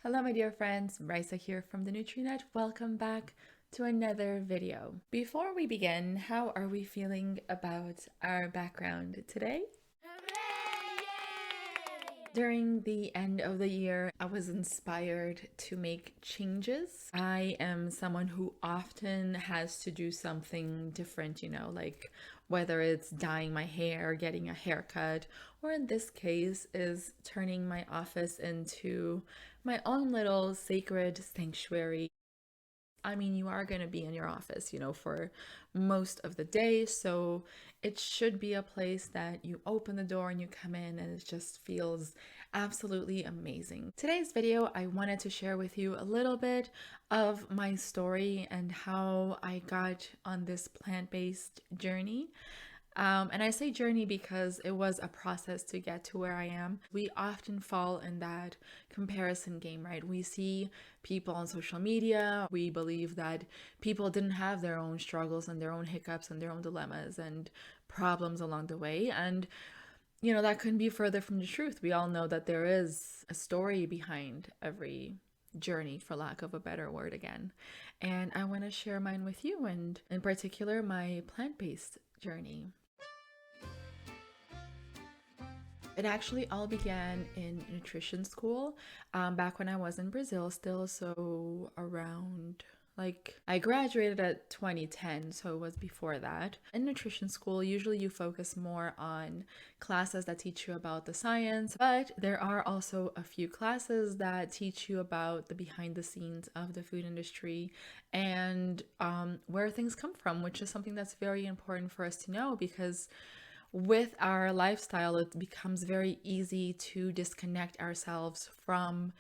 Hello my dear friends, Raisa here from the Nutritionist. Welcome back to another video. Before we begin, how are we feeling about our background today? During the end of the year, I was inspired to make changes. I am someone who often has to do something different, like whether it's dyeing my hair, getting a haircut, or in this case is turning my office into my own little sacred sanctuary. I mean, you are going to be in your office, for most of the day. So it should be a place that you open the door and you come in and it just feels absolutely amazing. Today's video, I wanted to share with you a little bit of my story and how I got on this plant-based journey. And I say journey because it was a process to get to where I am. We often fall in that comparison game, right? We see people on social media. We believe that people didn't have their own struggles and their own hiccups and their own dilemmas and problems along the way. And, that couldn't be further from the truth. We all know that there is a story behind every journey, for lack of a better word again. And I want to share mine with you, and in particular, my plant-based journey. It actually all began in nutrition school back when I was in Brazil still. So around I graduated at 2010, so it was before that. In nutrition school, usually you focus more on classes that teach you about the science, but there are also a few classes that teach you about the behind the scenes of the food industry and where things come from, which is something that's very important for us to know because with our lifestyle, it becomes very easy to disconnect ourselves from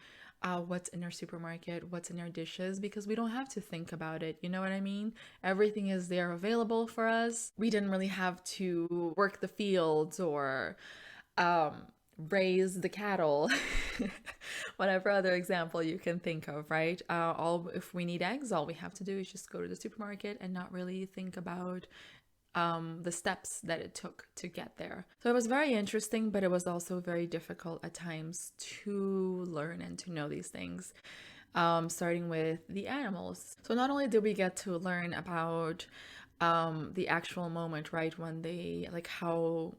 what's in our supermarket, what's in our dishes, because we don't have to think about it. You know what I mean? Everything is there available for us. We didn't really have to work the fields or raise the cattle, whatever other example you can think of, right? If we need eggs, all we have to do is just go to the supermarket and not really think about the steps that it took to get there. So it was very interesting, but it was also very difficult at times to learn and to know these things, starting with the animals. So not only did we get to learn about the actual moment, right, when they, how,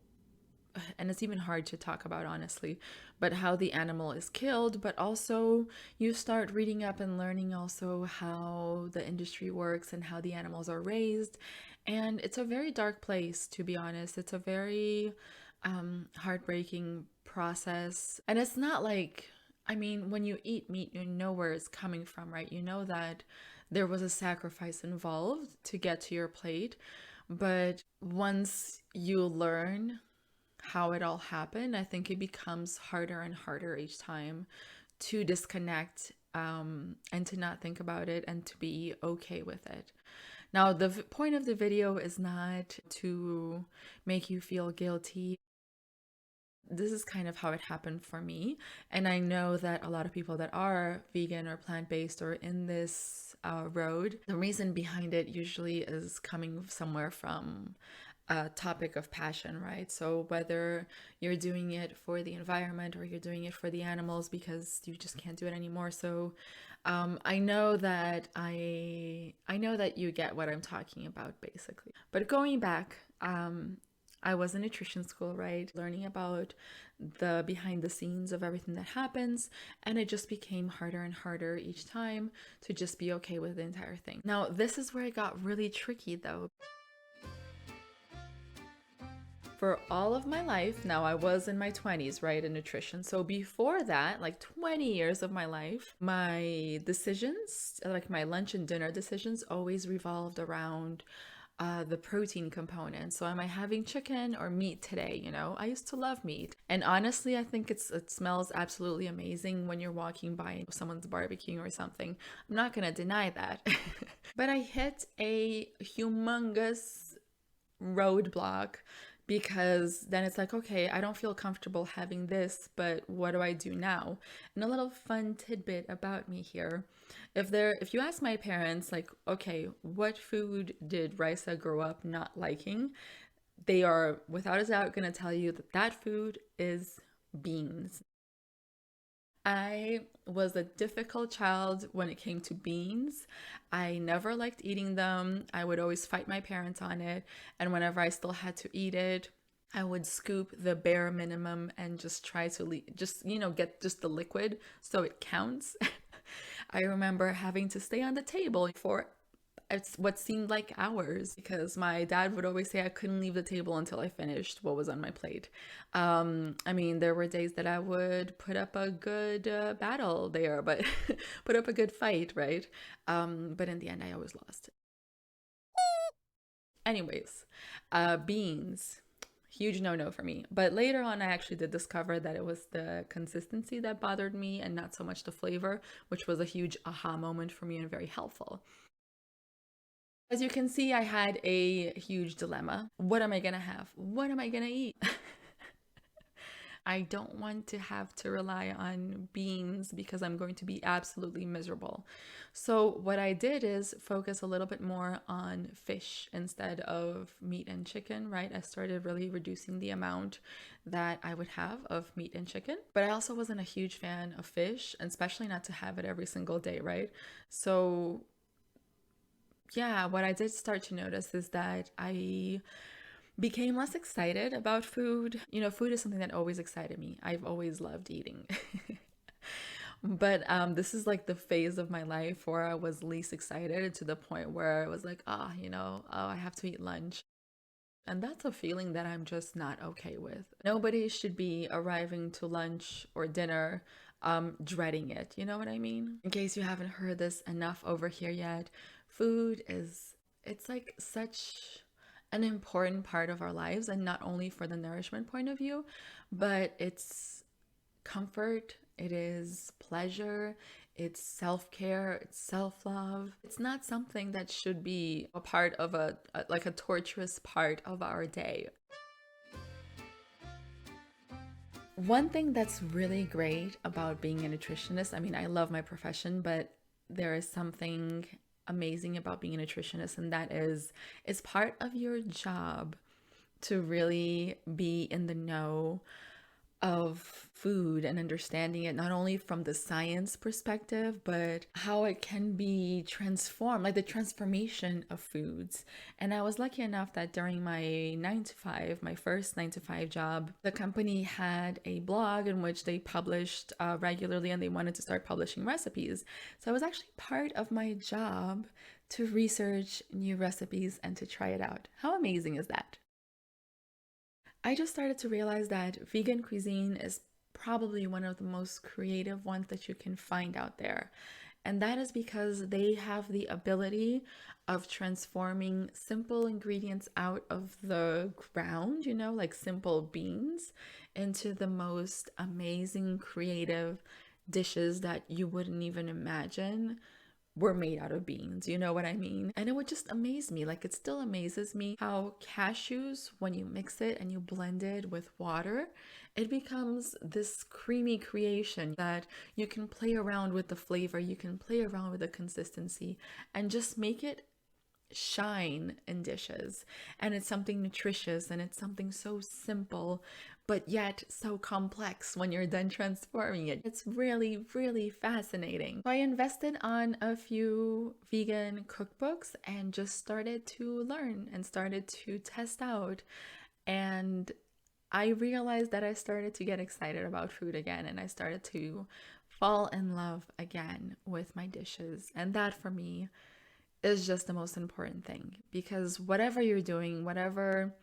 and it's even hard to talk about honestly, but how the animal is killed, but also you start reading up and learning also how the industry works and how the animals are raised. And it's a very dark place, to be honest. It's a very heartbreaking process. And it's not when you eat meat, you know where it's coming from, right? You know that there was a sacrifice involved to get to your plate. But once you learn how it all happened, I think it becomes harder and harder each time to disconnect and to not think about it and to be okay with it. Now, the point of the video is not to make you feel guilty. This is kind of how it happened for me. And I know that a lot of people that are vegan or plant-based or in this road, the reason behind it usually is coming somewhere from a topic of passion, right? So whether you're doing it for the environment or you're doing it for the animals because you just can't do it anymore. So I know that I know that you get what I'm talking about basically. But going back, I was in nutrition school, right? Learning about the behind the scenes of everything that happens, and it just became harder and harder each time to just be okay with the entire thing. Now, this is where it got really tricky though. For all of my life, now I was in my 20s, right, in nutrition. So before that, 20 years of my life, my decisions, like my lunch and dinner decisions, always revolved around the protein component. So am I having chicken or meat today? I used to love meat. And honestly, I think it smells absolutely amazing when you're walking by someone's barbecuing or something. I'm not going to deny that. But I hit a humongous roadblock because then it's like, okay, I don't feel comfortable having this, but what do I do now? And a little fun tidbit about me here. If you ask my parents, okay, what food did Raisa grow up not liking? They are without a doubt going to tell you that that food is beans. I was a difficult child when it came to beans. I never liked eating them. I would always fight my parents on it. And whenever I still had to eat it, I would scoop the bare minimum and just try to get just the liquid so it counts. I remember having to stay on the table for it's what seemed like hours because my dad would always say I couldn't leave the table until I finished what was on my plate. I mean, there were days that I would put up a good battle there, but put up a good fight, right? But in the end, I always lost. Anyways, beans. Huge no-no for me. But later on, I actually did discover that it was the consistency that bothered me and not so much the flavor, which was a huge aha moment for me and very helpful. As you can see, I had a huge dilemma. What am I gonna have? What am I gonna eat? I don't want to have to rely on beans because I'm going to be absolutely miserable. So, what I did is focus a little bit more on fish instead of meat and chicken, right? I started really reducing the amount that I would have of meat and chicken. But I also wasn't a huge fan of fish, and especially not to have it every single day, right? So, yeah, what I did start to notice is that I became less excited about food. You know, food is something that always excited me. I've always loved eating. But this is like the phase of my life where I was least excited to the point where I was like, oh, I have to eat lunch. And that's a feeling that I'm just not okay with. Nobody should be arriving to lunch or dinner dreading it. You know what I mean? In case you haven't heard this enough over here yet, it's like such an important part of our lives, and not only for the nourishment point of view, but it's comfort, it is pleasure, it's self-care, it's self-love. It's not something that should be a part of like a torturous part of our day. One thing that's really great about being a nutritionist, I mean, I love my profession, but there is something amazing about being a nutritionist, and that is it's part of your job to really be in the know of food and understanding it not only from the science perspective, but how it can be transformed, like the transformation of foods. And I was lucky enough that during my 9 to 5, my first 9 to 5 job, the company had a blog in which they published regularly, and they wanted to start publishing recipes. So it was actually part of my job to research new recipes and to try it out. How amazing is that? I just started to realize that vegan cuisine is probably one of the most creative ones that you can find out there. And that is because they have the ability of transforming simple ingredients out of the ground, like simple beans, into the most amazing, creative dishes that you wouldn't even imagine were made out of beans. You know what I mean? And it would just amaze me. Like, it still amazes me how cashews, when you mix it and you blend it with water, it becomes this creamy creation that you can play around with the flavor, you can play around with the consistency, and just make it shine in dishes. And it's something nutritious, and it's something so simple but yet so complex when you're done transforming it. It's really, really fascinating. So I invested on a few vegan cookbooks and just started to learn and started to test out. And I realized that I started to get excited about food again, and I started to fall in love again with my dishes. And that for me is just the most important thing, because whatever you're doing, whatever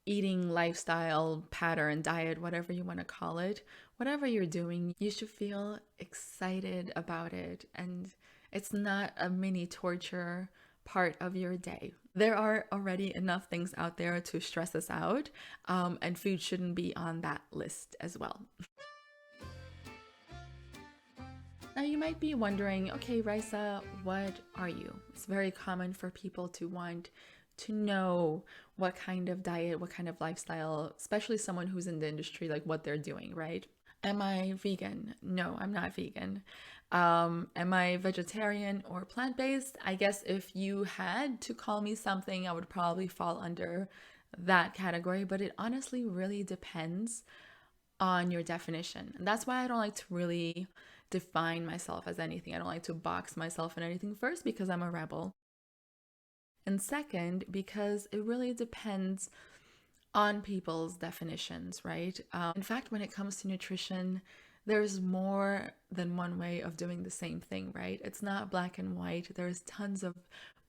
eating lifestyle, pattern, diet, whatever you want to call it, whatever you're doing, you should feel excited about it. And it's not a mini torture part of your day. There are already enough things out there to stress us out, and food shouldn't be on that list as well. Now you might be wondering, okay, Raisa, what are you? It's very common for people to want to know what kind of diet, what kind of lifestyle, especially someone who's in the industry, like what they're doing, right? Am I vegan? No, I'm not vegan. Am I vegetarian or plant-based? I guess if you had to call me something, I would probably fall under that category, but it honestly really depends on your definition. And that's why I don't like to really define myself as anything. I don't like to box myself in anything, first, because I'm a rebel. And second, because it really depends on people's definitions, right? In fact, when it comes to nutrition, there's more than one way of doing the same thing, right? It's not black and white. There's tons of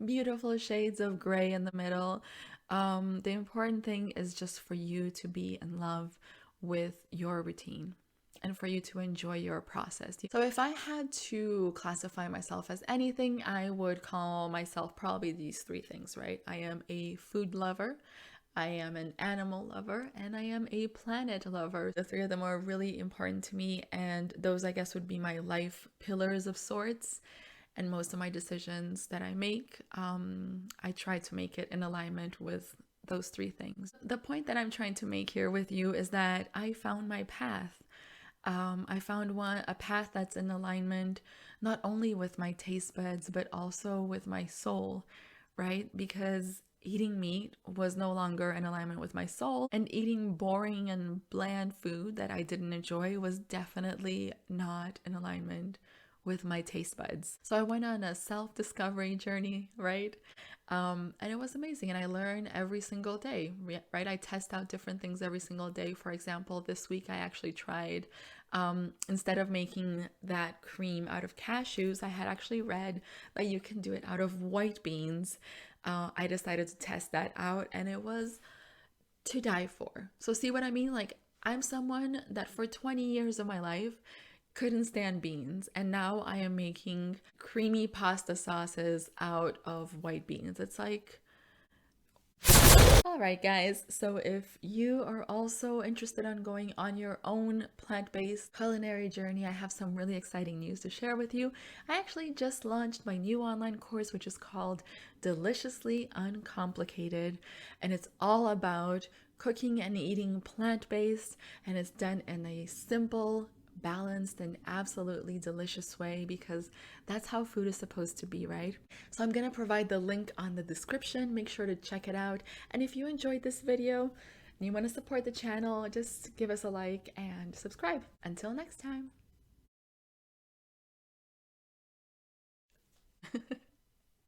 beautiful shades of gray in the middle. The important thing is just for you to be in love with your routine and for you to enjoy your process. So if I had to classify myself as anything, I would call myself probably these three things, right? I am a food lover, I am an animal lover, and I am a planet lover. The three of them are really important to me, and those, I guess, would be my life pillars of sorts. And most of my decisions that I make, I try to make it in alignment with those three things. The point that I'm trying to make here with you is that I found my path. I found a path that's in alignment not only with my taste buds, but also with my soul, right? Because eating meat was no longer in alignment with my soul, and eating boring and bland food that I didn't enjoy was definitely not in alignment with my taste buds. So I went on a self-discovery journey, right? And it was amazing. And I learn every single day, right? I test out different things every single day. For example, this week I actually tried, instead of making that cream out of cashews, I had actually read that you can do it out of white beans. I decided to test that out, and it was to die for. So see what I mean? Like, I'm someone that for 20 years of my life couldn't stand beans, and now I am making creamy pasta sauces out of white beans. It's like, all right, guys. So if you are also interested in going on your own plant-based culinary journey, I have some really exciting news to share with you. I actually just launched my new online course, which is called Deliciously Uncomplicated, and it's all about cooking and eating plant-based, and it's done in a simple, balanced, and absolutely delicious way, because that's how food is supposed to be, right? So I'm going to provide the link on the description. Make sure to check it out. And if you enjoyed this video and you want to support the channel, just give us a like and subscribe. Until next time.